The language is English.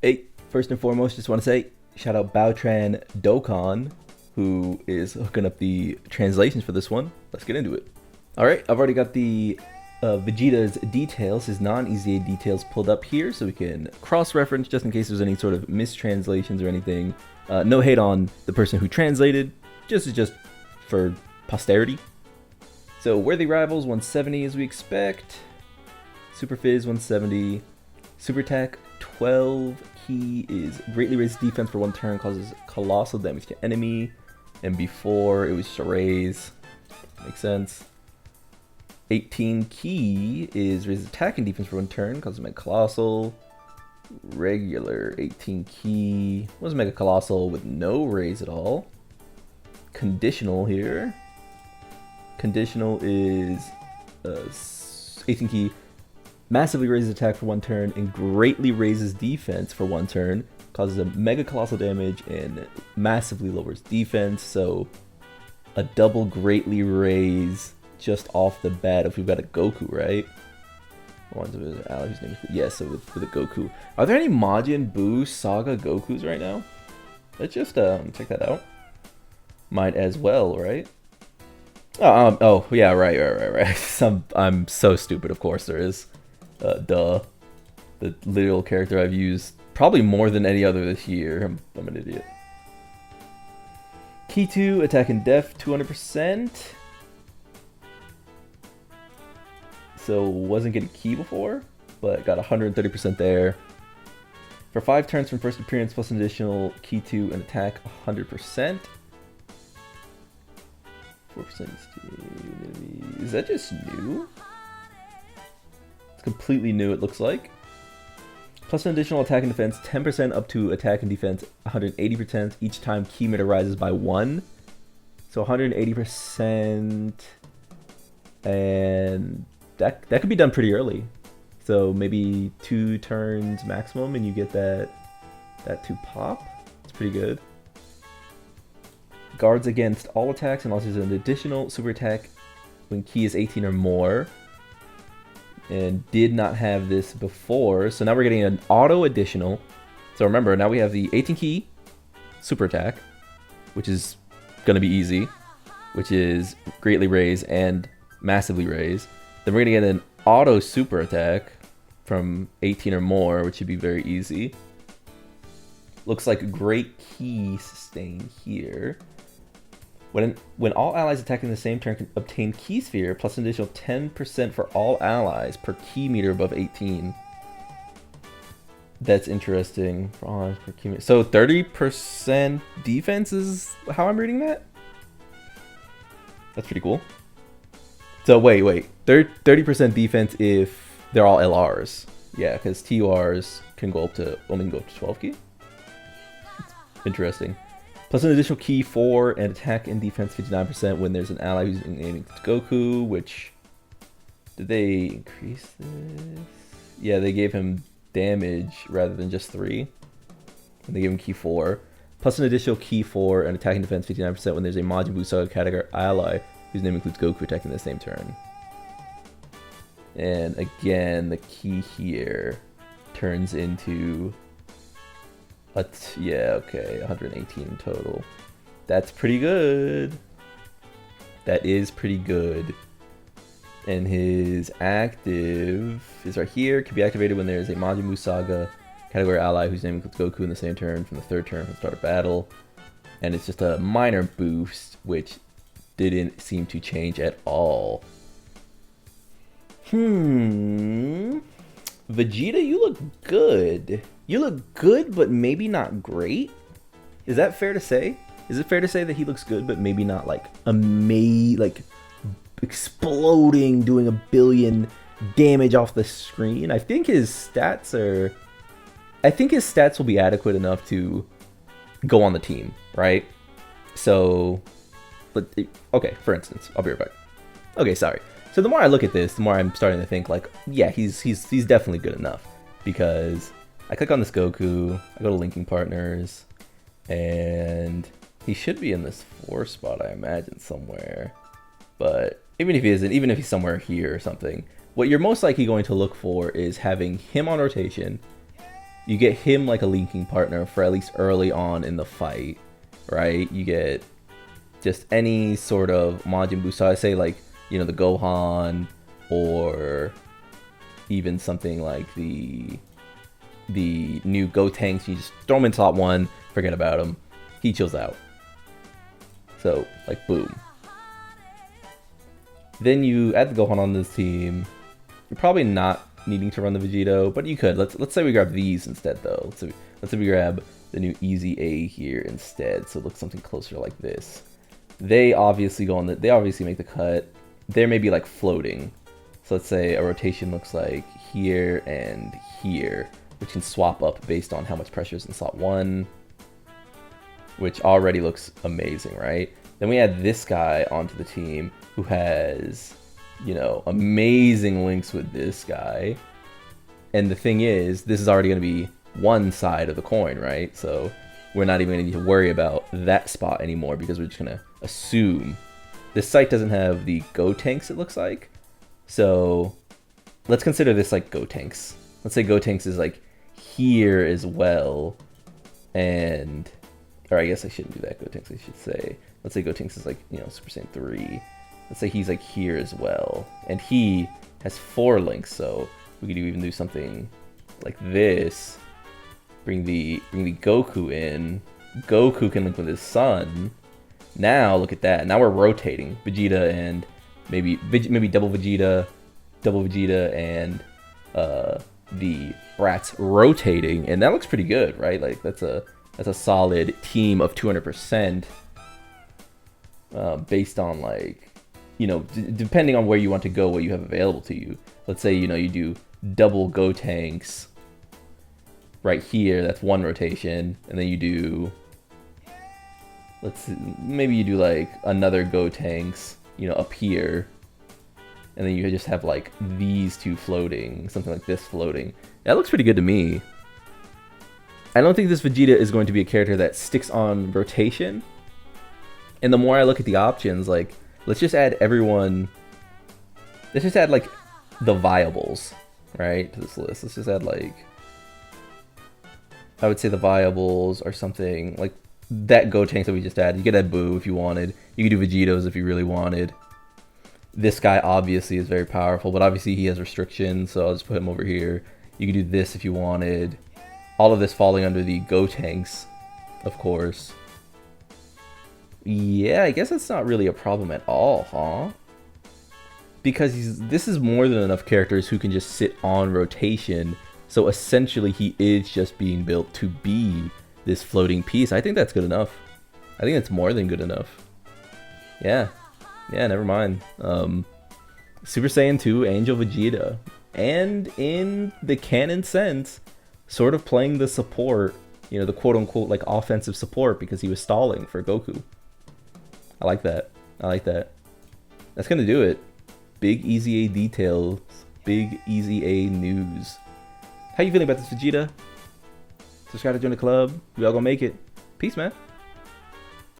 Hey, first and foremost, just want to say shout out Bautran Dokkan, who is hooking up the translations for this one. Let's get into it. All right, I've already got the Vegeta's details, his non-EZA details pulled up here, so we can cross-reference just in case there's any sort of mistranslations or anything. No hate on the person who translated, just for posterity. So worthy rivals 170 as we expect. Super Fizz 170. Super attack 12. Key is greatly raises defense for one turn, causes colossal damage to enemy. And before it was just a raise. Makes sense. 18 key is raises attack and defense for one turn, causes mega colossal. Regular 18 key was mega colossal with no raise at all. Conditional here. Conditional is 18 key. Massively raises attack for one turn and greatly raises defense for one turn. Causes a mega colossal damage and massively lowers defense. So a double greatly raise just off the bat if we've got a Goku, right? Yes, so with a Goku. Are there any Majin Buu Saga Gokus right now? Let's just check that out. Might as well, right? Oh yeah, right. I'm so stupid. Of course there is. Duh. The literal character I've used probably more than any other this year. I'm an idiot. Key 2, attack and def 200%. So wasn't getting key before, but got 130% there. For 5 turns from first appearance plus an additional key 2 and attack 100%. 4% is that just new? It's completely new, it looks like. Plus an additional attack and defense, 10% up to attack and defense, 180% each time key meter rises by 1. So 180%, and that could be done pretty early. So maybe 2 turns maximum and you get that to pop. It's pretty good. Guards against all attacks and also an additional super attack when key is 18 or more. And did not have this before. So now we're getting an auto additional. So remember, now we have the 18 key super attack, which is going to be easy, which is greatly raise and massively raise. Then we're going to get an auto super attack from 18 or more, which should be very easy. Looks like a great key sustain here. When all allies attacking the same turn can obtain key sphere plus an additional 10% for all allies per key meter above 18. That's interesting. For all allies per key meter. So 30% defense is how I'm reading that? That's pretty cool. So wait. 30% defense if they're all LRs. Yeah, because TURs can go up to only go up to 12 key. Interesting. Plus an additional key for and attack and defense 59% when there's an ally who's aiming to Goku, which... Did they increase this? Yeah, they gave him damage rather than just 3. And they gave him key 4. Plus an additional key 4 and attack and defense 59% when there's a Majin Buu Saga category ally whose name includes Goku attacking the same turn. And again, the key here turns into... yeah, okay, 118 total. That's pretty good. That is pretty good. And his active is right here. Can be activated when there's a Majin Buu Saga category ally whose name includes Goku in the same turn from the 3rd turn from the start of battle. And it's just a minor boost, which didn't seem to change at all. Vegeta, you look good. You look good, but maybe not great. Is that fair to say? Is it fair to say that he looks good, but maybe not like like exploding, doing a billion damage off the screen? I think his stats will be adequate enough to go on the team, right? So, okay, for instance, I'll be right back. Okay, sorry. So the more I look at this, the more I'm starting to think like, yeah, he's definitely good enough, because I click on this Goku, I go to linking partners, and he should be in this 4 spot, I imagine, somewhere. But even if he isn't, even if he's somewhere here or something, what you're most likely going to look for is having him on rotation, you get him like a linking partner for at least early on in the fight, right? You get just any sort of Majin Buu. So I say like, you know, the Gohan, or even something like the new Gotenks. You just throw him in slot 1, forget about him. He chills out. So like boom. Then you add the Gohan on this team. You're probably not needing to run the Vegito, but you could. Let's say we grab these instead though. Let's say we grab the new EZA here instead. So it looks something closer like this. They obviously go on they obviously make the cut. They're maybe like floating. So let's say a rotation looks like here and here, which can swap up based on how much pressure is in slot 1, which already looks amazing, right? Then we add this guy onto the team who has, you know, amazing links with this guy. And the thing is, this is already going to be one side of the coin, right? So we're not even going to need to worry about that spot anymore because we're just going to assume. This site doesn't have the Gotenks, it looks like. So let's consider this like Gotenks. Let's say Gotenks is like here as well. And, or I guess I shouldn't do that. Gotenks, I should say. Let's say Gotenks is like, you know, Super Saiyan 3. Let's say he's like here as well. And he has 4 links, so we could even do something like this. Bring the Goku in. Goku can link with his son. Now look at that. Now we're rotating Vegeta and maybe double Vegeta, and the Brats rotating, and that looks pretty good, right? Like that's a solid team of 200%, based on like, you know, depending on where you want to go, what you have available to you. Let's say, you know, you do double Gotenks right here, that's 1 rotation, and then you do, let's see, maybe you do like another Gotenks, you know, up here, and then you just have like these 2 floating, something like this floating. That looks pretty good to me. I don't think this Vegeta is going to be a character that sticks on rotation, and the more I look at the options, like, let's just add everyone, let's just add like the viables, right, to this list. Let's just add like, I would say the viables or something like that Gotenks that we just added. You could add Boo if you wanted. You could do Vegetos if you really wanted. This guy obviously is very powerful, but obviously he has restrictions, so I'll just put him over here. You could do this if you wanted. All of this falling under the Gotenks, of course. Yeah, I guess that's not really a problem at all, huh? Because this is more than enough characters who can just sit on rotation, so essentially he is just being built to be this floating piece. I think that's good enough. I think it's more than good enough. Yeah, never mind. Super Saiyan 2 Angel Vegeta, and in the canon sense, sort of playing the support, you know, the quote-unquote like offensive support, because he was stalling for Goku. I like that. That's gonna do it. Big EZA details, big EZA news. How you feeling about this, Vegeta? Subscribe to join the club. We all gonna make it. Peace, man.